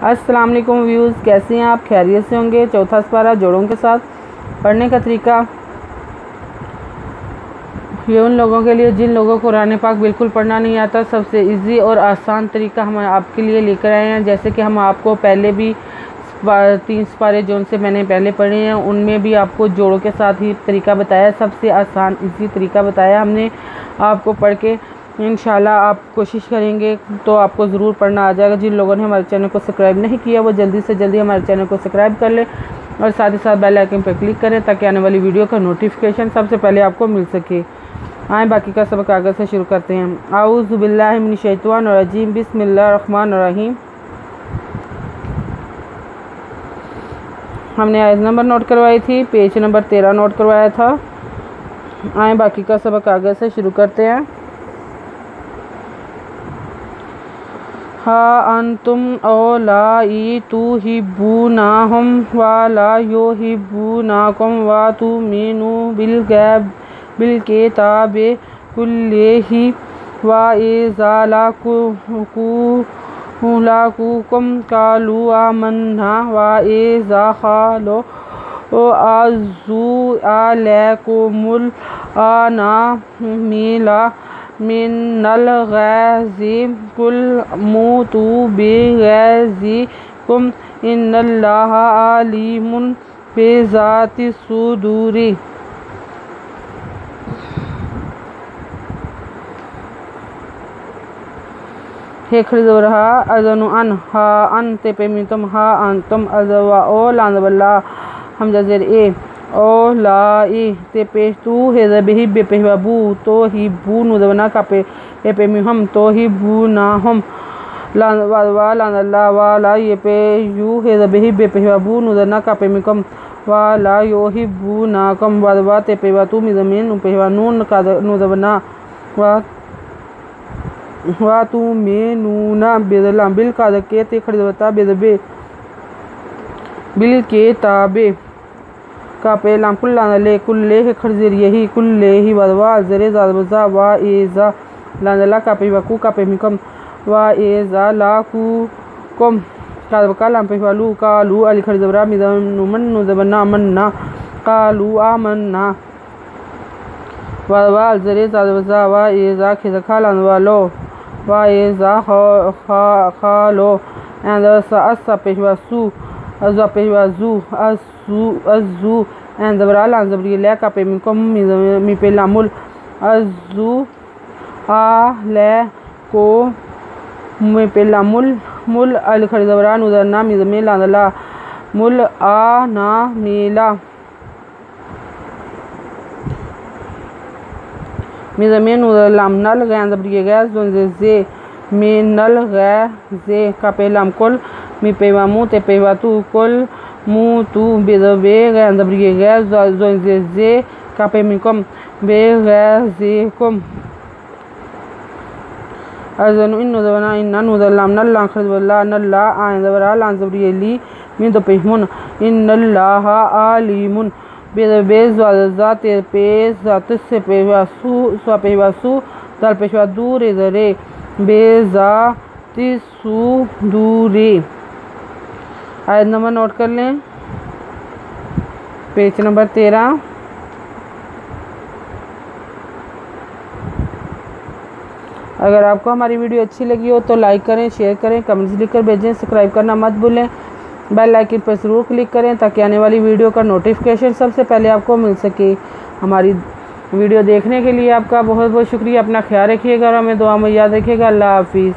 अस्सलाम वालेकुम व्यूज़, कैसे हैं आप? खैरियत से होंगे। चौथा सपारा जोड़ों के साथ पढ़ने का तरीका ये उन लोगों के लिए जिन लोगों को कुरान पाक बिल्कुल पढ़ना नहीं आता, सबसे इजी और आसान तरीका हम आपके लिए लेकर आए हैं। जैसे कि हम आपको पहले भी 3 सपारे जो से मैंने पहले पढ़े हैं उनमें भी आपको जोड़ों के साथ ही तरीका बताया, सबसे आसान इजी तरीका बताया हमने आपको। पढ़ के इंशाल्लाह आप कोशिश करेंगे तो आपको ज़रूर पढ़ना आ जाएगा। जिन लोगों ने हमारे चैनल को सब्सक्राइब नहीं किया वो जल्दी से जल्दी हमारे चैनल को सब्सक्राइब कर लें और साथ ही साथ बेल आइकन पर क्लिक करें ताकि आने वाली वीडियो का नोटिफिकेशन सबसे पहले आपको मिल सके। आए बाकी का सबक आगे से शुरू करते हैं। आऊज़ु बिल्लाहि मिनश शैतानिर रजीम, बिस्मिल्लाहिर रहमानिर रहीम। हमने आयत नंबर नोट करवाई थी, पेज नंबर 13 नोट करवाया था। आए बाकी का सबक आगे से शुरू करते हैं। हा अंतुम औलाई तुहिब्बूनाहुम वला युहिब्बूनाकुम व तुमिनु बिलकिताबि कुल्लिही व इज़ा लक़ूकुम क़ालू आमन्ना व इज़ा ख़ालू अज़्ज़ू अलैकुमुल अनामिला मिनल ग़ैज़ि कुल मूतू बिग़ैज़िकुम इन्नल्लाहा अलीमुन बिज़ाति सुदूरि। खरीदवरहा अज़नु अन हा अन ते पे मितुम हा अंतुम अज़वा ओ लांज़बल्ला हम जज़र ए ओ लाई ते पे तू है ज़बही बे पे बू तो ही बू नुज़वना का पे मी हम तो ही बू ना हम लांज़वा लांज़ल्ला वाला ये पे यू है ज़बही बे पे बू नुज़ना का पे मी कम वाला यो ही बू ना कम वादवा ते पे तू मी ज़मीन पे नून का नुज़वना वा तू में नूना बेदला बिल का के ते खरीदवता बेदबे बिल के ताबे का पे लाम कुल्ला ले कुल्ले है खरजर यही कुल्ले ही वदवा जरे ज़ाबज़ा वा एज़ा लांजला का पे वकू का पे मिकम वा एज़ा लाकू कम का लाम पे वालू कालू अली खरजबरा मिदनुमन नुज़बना मन्ना कालू आमन्ना वदवा जरे ज़ाबज़ा वा एज़ा खिज़खा लांजवालो वाइज़ा खालो एंड असा पेशवासू अज़ा पेशवाजू अज़ू एंड ज़बरा लांज़बरी ले का पे मिकम मी पे लामुल अज़ू आ ले को मी पे लामुल मुल अल खरीदवरा नुज़रना मिज़मे लांज़ला मुल आ ना मीला मिज़मेन लामनल गैन ज़बरी गैस ज़े मिनल गैज़े का पेलाम कुल मी पेवा मुँह ते पेवा तू कुल मुँह तू बेज़बे गैन ज़बरी गैस ज़े का पे मिकम बे गैज़िकुम अज़नु इन नुज़वना इन्ना नुज़लाम नल्ला खरज़वल्ला नल्ला आयन ज़बरा लान ज़बरी ली मिन तो पेहमुन इन्नल्लाहा आलिमुन बेज़ा ते पे ज़ात से पेवासू स्वा पेवासू दल पेशवा दूर ज़रे बेज़ा तिसू दूरी। आयत नंबर नोट कर लें, पेज नंबर 13। अगर आपको हमारी वीडियो अच्छी लगी हो तो लाइक करें, शेयर करें, कमेंट्स लिखकर भेजें। सब्सक्राइब करना मत भूलें, बेल आइकन पर ज़रूर क्लिक करें ताकि आने वाली वीडियो का नोटिफिकेशन सबसे पहले आपको मिल सके। हमारी वीडियो देखने के लिए आपका बहुत बहुत शुक्रिया। अपना ख्याल रखिएगा और हमें दुआ में याद रखिएगा। अल्लाह हाफिज़।